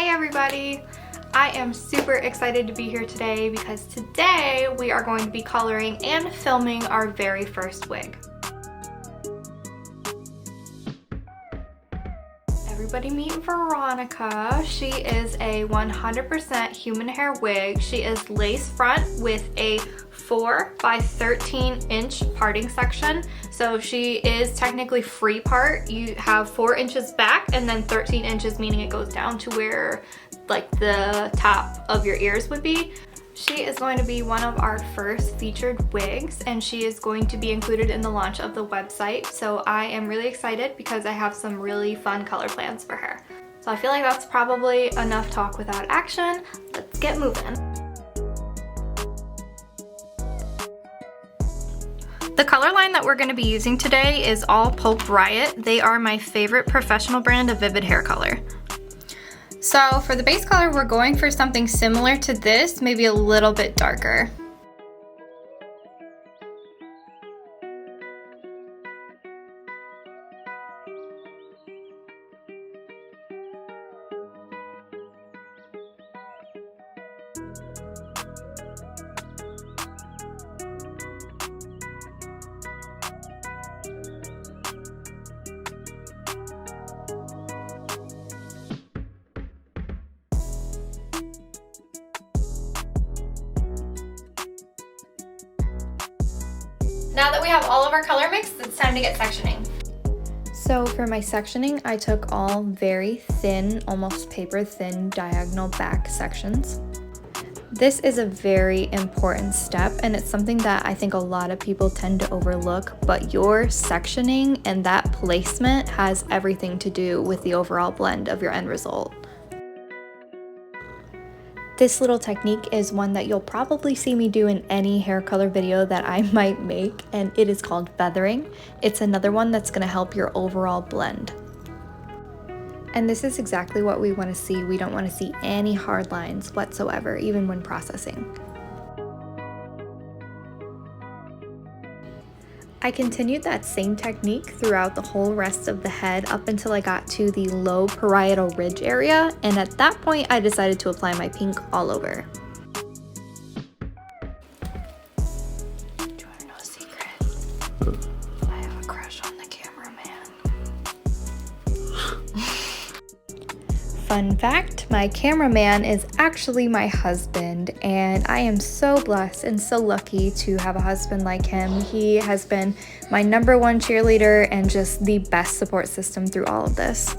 Hey everybody! I am super excited to be here today because today we are going to be coloring and filming our very first wig. Everybody meet Veronica. She is a 100% human hair wig. She is lace front with a 4 by 13 inch parting section. So she is technically free part. You have 4 inches back and then 13 inches, meaning it goes down to where like the top of your ears would be. She is going to be one of our first featured wigs, and she is going to be included in the launch of the website. So I am really excited because I have some really fun color plans for her. So I feel like that's probably enough talk without action. Let's get moving. The color line that we're going to be using today is all Pulp Riot. They are my favorite professional brand of vivid hair color. So for the base color, we're going for something similar to this, maybe a little bit darker. Now that we have all of our color mixed, it's time to get sectioning. So for my sectioning, I took all very thin, almost paper thin diagonal back sections. This is a very important step, and it's something that I think a lot of people tend to overlook, but your sectioning and that placement has everything to do with the overall blend of your end result. This little technique is one that you'll probably see me do in any hair color video that I might make, and it is called feathering. It's another one that's going to help your overall blend. And this is exactly what we want to see. We don't want to see any hard lines whatsoever, even when processing. I continued that same technique throughout the whole rest of the head up until I got to the low parietal ridge area, and at that point I decided to apply my pink all over. Do you want to know a secret? I have a crush on the cameraman. Fun fact, my cameraman is actually my husband, and I am so blessed and so lucky to have a husband like him. He has been my #1 cheerleader and just the best support system through all of this.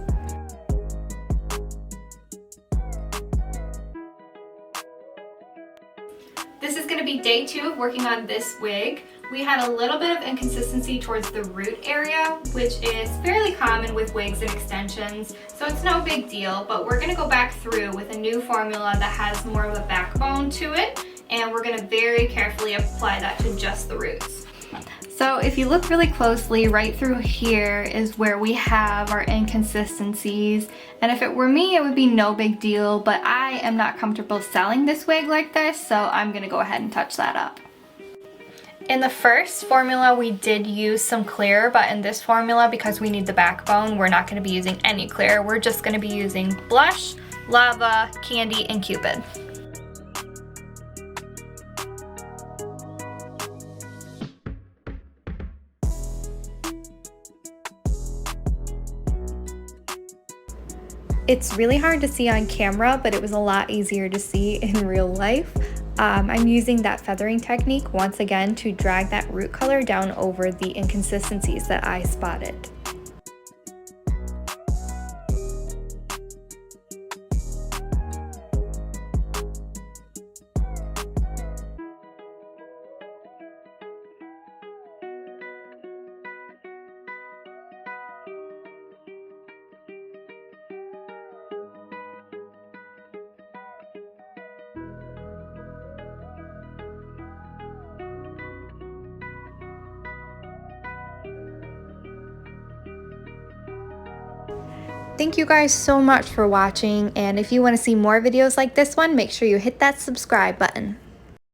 This is going to be day 2 of working on this wig. We had a little bit of inconsistency towards the root area, which is fairly common with wigs and extensions, so it's no big deal, but we're going to go back through with a new formula that has more of a backbone to it, and we're going to very carefully apply that to just the roots. So if you look really closely, right through here is where we have our inconsistencies, and if it were me, it would be no big deal, but I am not comfortable selling this wig like this, so I'm going to go ahead and touch that up. In the first formula, we did use some clear, but in this formula, because we need the backbone, we're not going to be using any clear. We're just going to be using blush, lava, candy, and Cupid. It's really hard to see on camera, but it was a lot easier to see in real life. I'm using that feathering technique once again to drag that root color down over the inconsistencies that I spotted. Thank you guys so much for watching, and if you want to see more videos like this one, make sure you hit that subscribe button.